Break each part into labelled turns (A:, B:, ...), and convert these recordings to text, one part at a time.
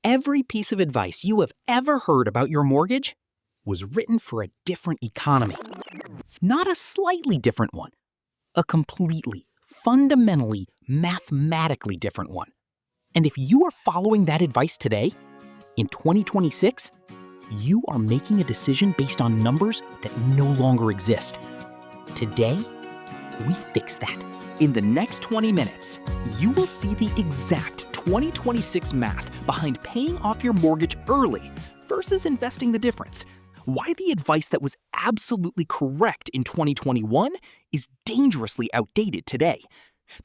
A: Every piece of advice you have ever heard about your mortgage was written for a different economy. Not a slightly different one, a completely, fundamentally, mathematically different one. And if you are following that advice today, in 2026, you are making a decision based on numbers that no longer exist. Today, we fix that. In the next 20 minutes, you will see the exact 2026 math behind paying off your mortgage early versus investing the difference. Why the advice that was absolutely correct in 2021 is dangerously outdated today.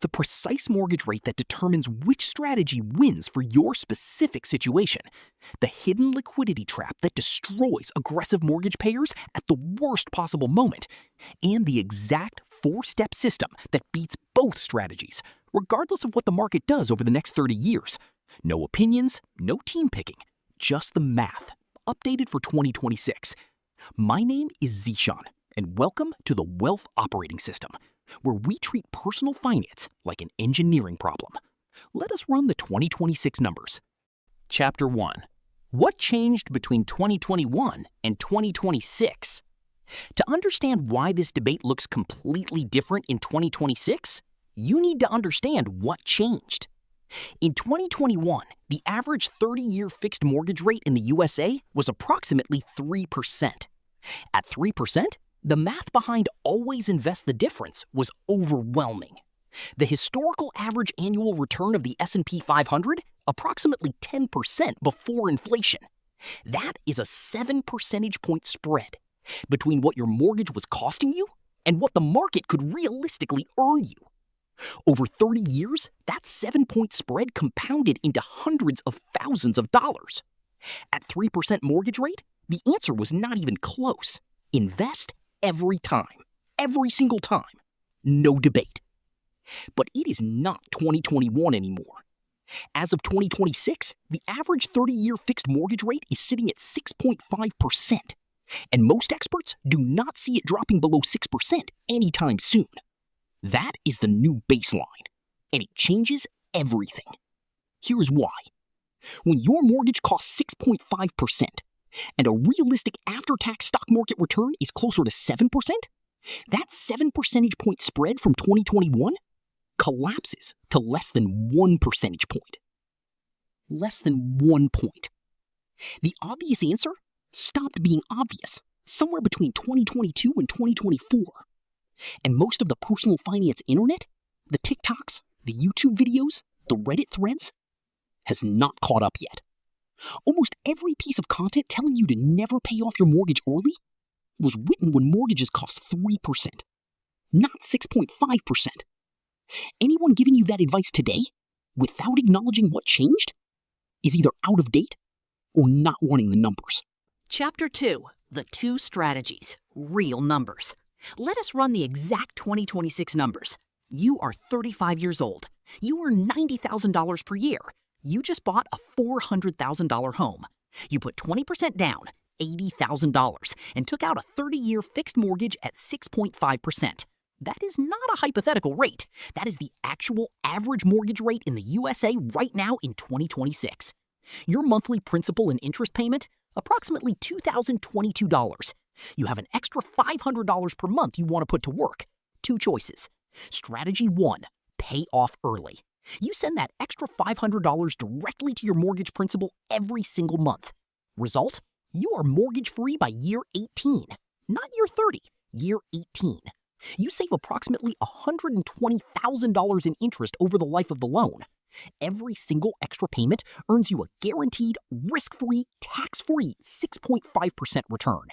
A: The precise mortgage rate that determines which strategy wins for your specific situation. The hidden liquidity trap that destroys aggressive mortgage payers at the worst possible moment. And the exact 4-step system that beats both strategies, regardless of what the market does over the next 30 years. No opinions, no team picking, just the math, updated for 2026. My name is Zishan, and welcome to the Wealth Operating System, where we treat personal finance like an engineering problem. Let us run the 2026 numbers. Chapter 1. What changed between 2021 and 2026? To understand why this debate looks completely different in 2026, you need to understand what changed. In 2021, the average 30-year fixed mortgage rate in the USA was approximately 3%. At 3%, the math behind always invest the difference was overwhelming. The historical average annual return of the S&P 500, approximately 10% before inflation. That is a 7 percentage point spread between what your mortgage was costing you and what the market could realistically earn you. Over 30 years, that 7-point spread compounded into hundreds of thousands of dollars. At 3% mortgage rate, the answer was not even close. Invest every time, every single time. No debate. But it is not 2021 anymore. As of 2026, the average 30-year fixed mortgage rate is sitting at 6.5%. And most experts do not see it dropping below 6% anytime soon. That is the new baseline, and it changes everything. Here's why. When your mortgage costs 6.5% and a realistic after-tax stock market return is closer to 7%, that 7 percentage point spread from 2021 collapses to less than 1 percentage point. Less than 1 point. The obvious answer stopped being obvious somewhere between 2022 and 2024. And most of the personal finance internet, the TikToks, the YouTube videos, the Reddit threads, has not caught up yet. Almost every piece of content telling you to never pay off your mortgage early was written when mortgages cost 3%, not 6.5%. Anyone giving you that advice today, without acknowledging what changed, is either out of date or not running the numbers.
B: Chapter 2. The two strategies. Real numbers. Let us run the exact 2026 numbers. You are 35 years old. You earn $90,000 per year. You just bought a $400,000 home. You put 20% down, $80,000, and took out a 30-year fixed mortgage at 6.5%. That is not a hypothetical rate. That is the actual average mortgage rate in the USA right now in 2026. Your monthly principal and interest payment? Approximately $2,022. You have an extra $500 per month you want to put to work. Two choices. Strategy 1, pay off early. You send that extra $500 directly to your mortgage principal every single month. Result? You are mortgage-free by year 18. Not year 30, year 18. You save approximately $120,000 in interest over the life of the loan. Every single extra payment earns you a guaranteed, risk-free, tax-free 6.5% return.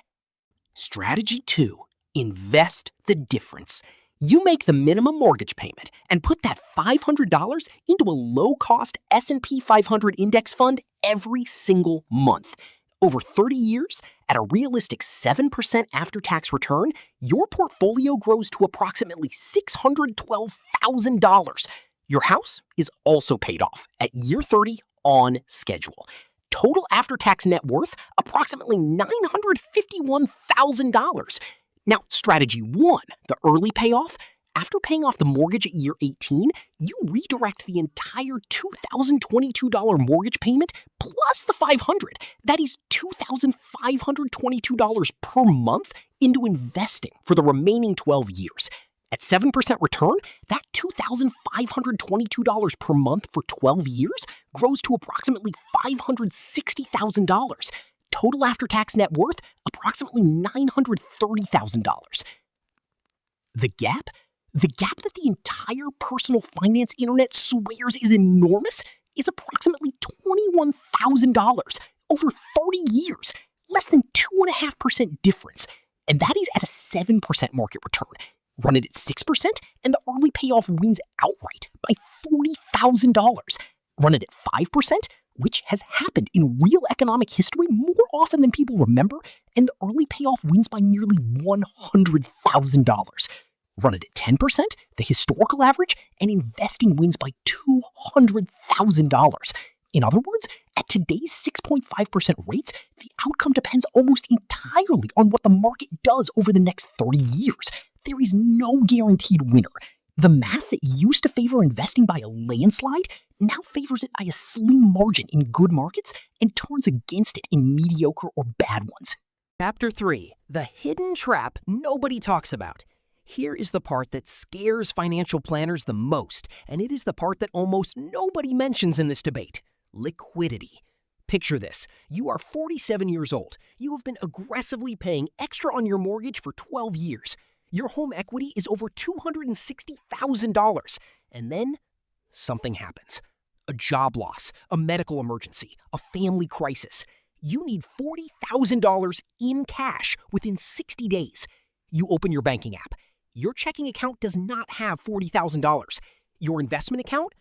A: Strategy 2. Invest the difference. You make the minimum mortgage payment and put that $500 into a low-cost S&P 500 index fund every single month. Over 30 years, at a realistic 7% after-tax return, your portfolio grows to approximately $612,000. Your house is also paid off at year 30 on schedule. Total after-tax net worth, approximately $951,000. Now, strategy 1, the early payoff, After paying off the mortgage at year 18, you redirect the entire $2,022 mortgage payment plus the $500. That is $2,522 per month into investing for the remaining 12 years. At 7% return, that $2,522 per month for 12 years grows to approximately $560,000. Total after-tax net worth, approximately $930,000. The gap? The gap that the entire personal finance internet swears is enormous is approximately $21,000 over 30 years, less than 2.5% difference. And that is at a 7% market return. Run it at 6%, and the early payoff wins outright by $40,000. Run it at 5%, which has happened in real economic history more often than people remember, and the early payoff wins by nearly $100,000. Run it at 10%, the historical average, and investing wins by $200,000. In other words, at today's 6.5% rates, the outcome depends almost entirely on what the market does over the next 30 years. There is no guaranteed winner. The math that used to favor investing by a landslide now favors it by a slim margin in good markets and turns against it in mediocre or bad ones.
C: Chapter 3. The hidden trap nobody talks about. Here is the part that scares financial planners the most, and it is the part that almost nobody mentions in this debate: liquidity. Picture this. You are 47 years old. You have been aggressively paying extra on your mortgage for 12 years. Your home equity is over $260,000. And then something happens. A job loss, a medical emergency, a family crisis. You need $40,000 in cash within 60 days. You open your banking app. Your checking account does not have $40,000. Your investment account?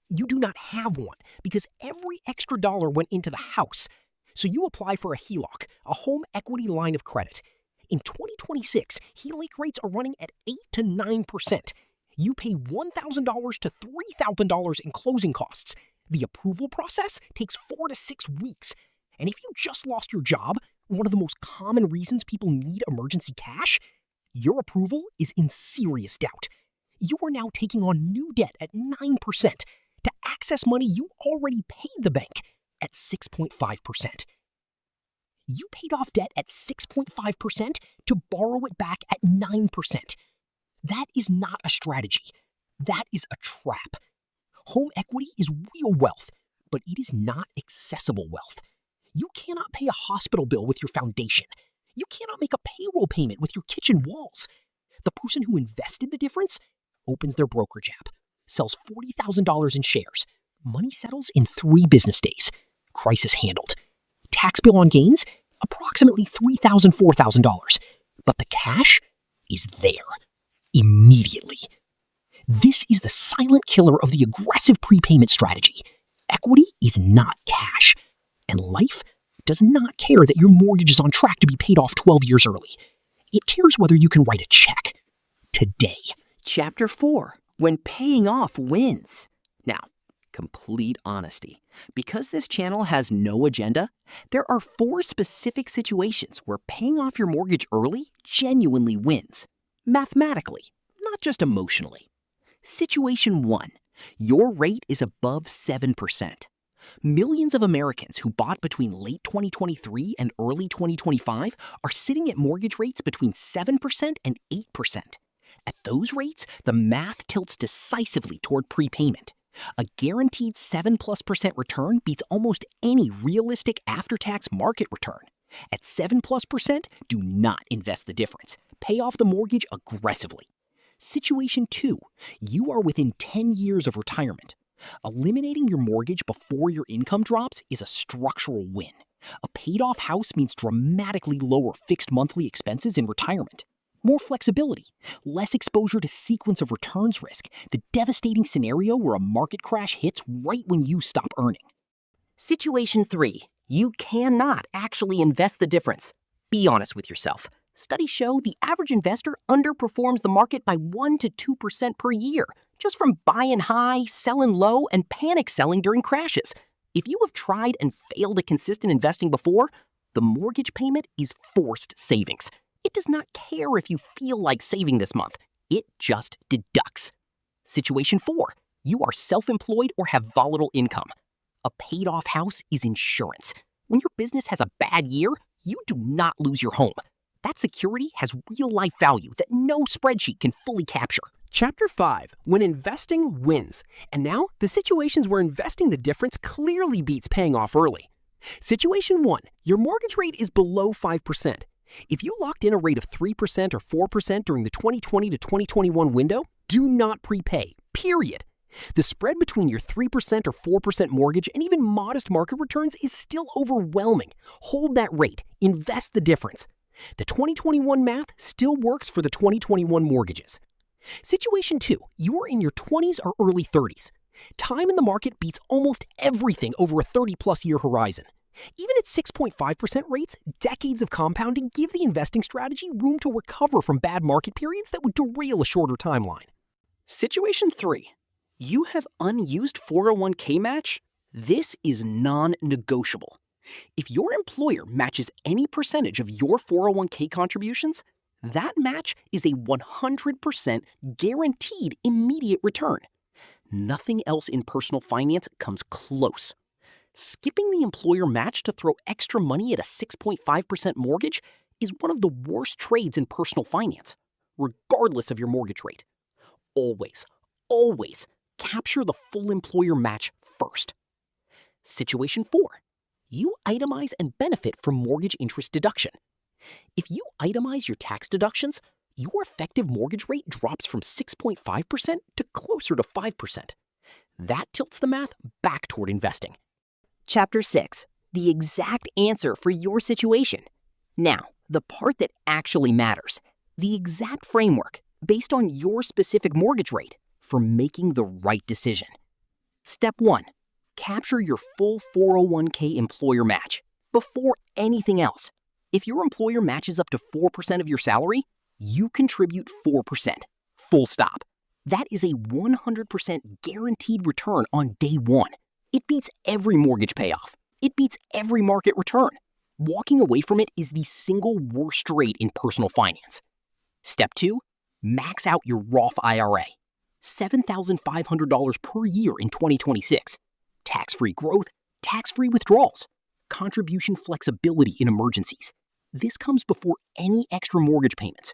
C: You do not have one because every extra dollar went into the house. So you apply for a HELOC, a home equity line of credit. In 2026, HELOC rates are running at 8 to 9%. You pay $1,000 to $3,000 in closing costs. The approval process takes 4 to 6 weeks. And if you just lost your job, one of the most common reasons people need emergency cash, your approval is in serious doubt. You are now taking on new debt at 9% to access money you already paid the bank at 6.5%. You paid off debt at 6.5% to borrow it back at 9%. That is not a strategy. That is a trap. Home equity is real wealth, but it is not accessible wealth. You cannot pay a hospital bill with your foundation. You cannot make a payroll payment with your kitchen walls. The person who invested the difference opens their brokerage app, sells $40,000 in shares. Money settles in 3 business days. Crisis handled. Tax bill on gains, approximately $3,000, $4,000. But the cash is there, immediately. This is the silent killer of the aggressive prepayment strategy. Equity is not cash, and life does not care that your mortgage is on track to be paid off 12 years early. It cares whether you can write a check today.
B: Chapter 4. When paying off wins. Now, complete honesty. Because this channel has no agenda, there are 4 specific situations where paying off your mortgage early genuinely wins. Mathematically, not just emotionally. Situation 1. Your rate is above 7%. Millions of Americans who bought between late 2023 and early 2025 are sitting at mortgage rates between 7% and 8%. At those rates, the math tilts decisively toward prepayment. A guaranteed 7+% return beats almost any realistic after-tax market return. At 7+%, do not invest the difference. Pay off the mortgage aggressively. Situation 2. You are within 10 years of retirement. Eliminating your mortgage before your income drops is a structural win. A paid-off house means dramatically lower fixed monthly expenses in retirement. More flexibility, less exposure to sequence of returns risk, the devastating scenario where a market crash hits right when you stop earning.
C: Situation 3. You cannot actually invest the difference. Be honest with yourself. Studies show the average investor underperforms the market by 1 to 2% per year, just from buying high, selling low, and panic selling during crashes. If you have tried and failed at consistent investing before, the mortgage payment is forced savings. It does not care if you feel like saving this month.
A: It just deducts. Situation 4. You are self-employed or have volatile income. A paid-off house is insurance. When your business has a bad year, you do not lose your home. That security has real-life value that no spreadsheet can fully capture.
C: Chapter 5, When Investing Wins. And now, the situations where investing the difference clearly beats paying off early. Situation 1, your mortgage rate is below 5%. If you locked in a rate of 3% or 4% during the 2020 to 2021 window, do not prepay, period. The spread between your 3% or 4% mortgage and even modest market returns is still overwhelming. Hold that rate. Invest the difference. The 2021 math still works for the 2021 mortgages. Situation 2, you are in your 20s or early 30s. Time in the market beats almost everything over a 30-plus year horizon. Even at 6.5% rates, decades of compounding give the investing strategy room to recover from bad market periods that would derail a shorter timeline.
A: Situation 3. You have unused 401k match? This is non-negotiable. If your employer matches any percentage of your 401k contributions, that match is a 100% guaranteed immediate return. Nothing else in personal finance comes close. Skipping the employer match to throw extra money at a 6.5% mortgage is one of the worst trades in personal finance, regardless of your mortgage rate. Always capture the full employer match first. Situation 4. You itemize and benefit from mortgage interest deduction. If you itemize your tax deductions, your effective mortgage rate drops from 6.5% to closer to 5%. That tilts the math back toward investing.
B: Chapter 6, the exact answer for your situation. Now, the part that actually matters, the exact framework based on your specific mortgage rate for making the right decision. Step 1, capture your full 401k employer match before anything else. If your employer matches up to 4% of your salary, you contribute 4%. Full stop. That is a 100% guaranteed return on day one. It beats every mortgage payoff. It beats every market return. Walking away from it is the single worst rate in personal finance. Step 2, max out your Roth IRA. $7,500 per year in 2026. Tax-free growth, tax-free withdrawals, contribution flexibility in emergencies. This comes before any extra mortgage payments.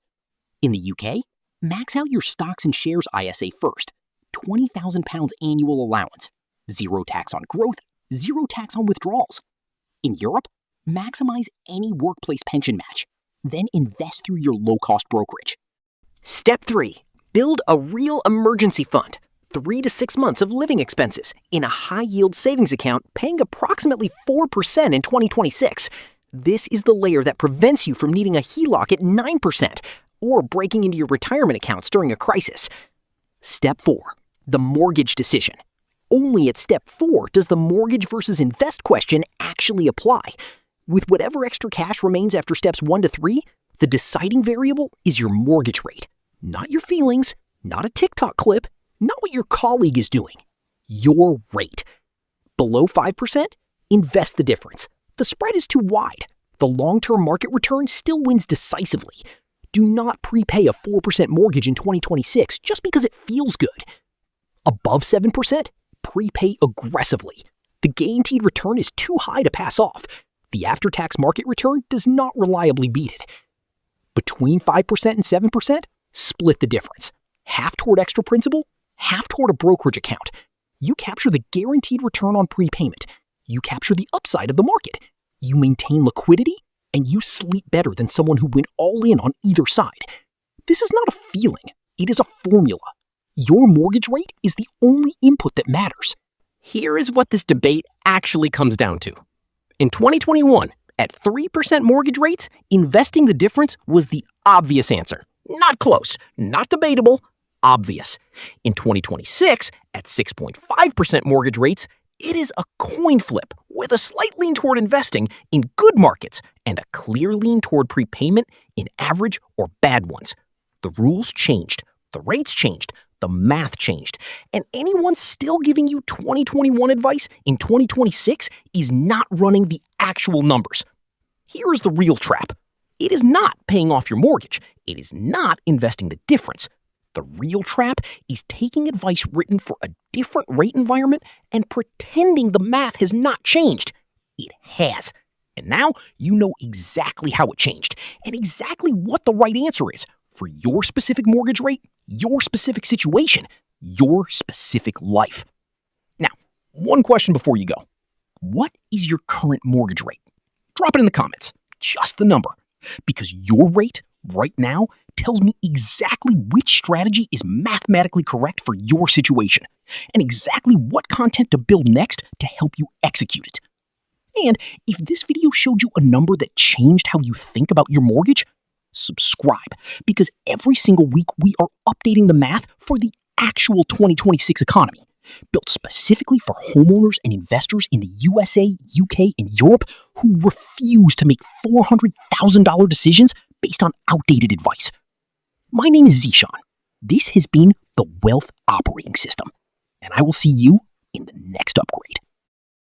B: In the UK, max out your stocks and shares ISA first. £20,000 annual allowance. Zero tax on growth, zero tax on withdrawals. In Europe, maximize any workplace pension match. Then invest through your low-cost brokerage. Step 3, build a real emergency fund. 3 to 6 months of living expenses in a high-yield savings account paying approximately 4% in 2026. This is the layer that prevents you from needing a HELOC at 9% or breaking into your retirement accounts during a crisis. Step 4, the mortgage decision. Only at Step 4 does the mortgage versus invest question actually apply. With whatever extra cash remains after Steps 1 to 3, the deciding variable is your mortgage rate. Not your feelings, not a TikTok clip, not what your colleague is doing. Your rate. Below 5%? Invest the difference. The spread is too wide. The long-term market return still wins decisively. Do not prepay a 4% mortgage in 2026 just because it feels good. Above 7%? Prepay aggressively. The guaranteed return is too high to pass off. The after-tax market return does not reliably beat it. Between 5% and 7%? Split the difference. Half toward extra principal, half toward a brokerage account. You capture the guaranteed return on prepayment. You capture the upside of the market. You maintain liquidity, and you sleep better than someone who went all in on either side. This is not a feeling. It is a formula. Your mortgage rate is the only input that matters. Here is what this debate actually comes down to. In 2021, at 3% mortgage rates, investing the difference was the obvious answer. Not close, not debatable, obvious. In 2026, at 6.5% mortgage rates, it is a coin flip with a slight lean toward investing in good markets and a clear lean toward prepayment in average or bad ones. The rules changed, the rates changed, the math changed, and anyone still giving you 2021 advice in 2026 is not running the actual numbers. Here is the real trap. It is not paying off your mortgage. It is not investing the difference.
A: The real trap is taking advice written for a different rate environment and pretending the math has not changed. It has. And now you know exactly how it changed and exactly what the right answer is for your specific mortgage rate, your specific situation, your specific life. Now, one question before you go. What is your current mortgage rate? Drop it in the comments, just the number, because your rate right now tells me exactly which strategy is mathematically correct for your situation and exactly what content to build next to help you execute it. And if this video showed you a number that changed how you think about your mortgage, subscribe, because every single week we are updating the math for the actual 2026 economy, built specifically for homeowners and investors in the USA, UK, and Europe who refuse to make $400,000 decisions based on outdated advice. My name is Zishan. This has been the Wealth Operating System, and I will see you in the next upgrade.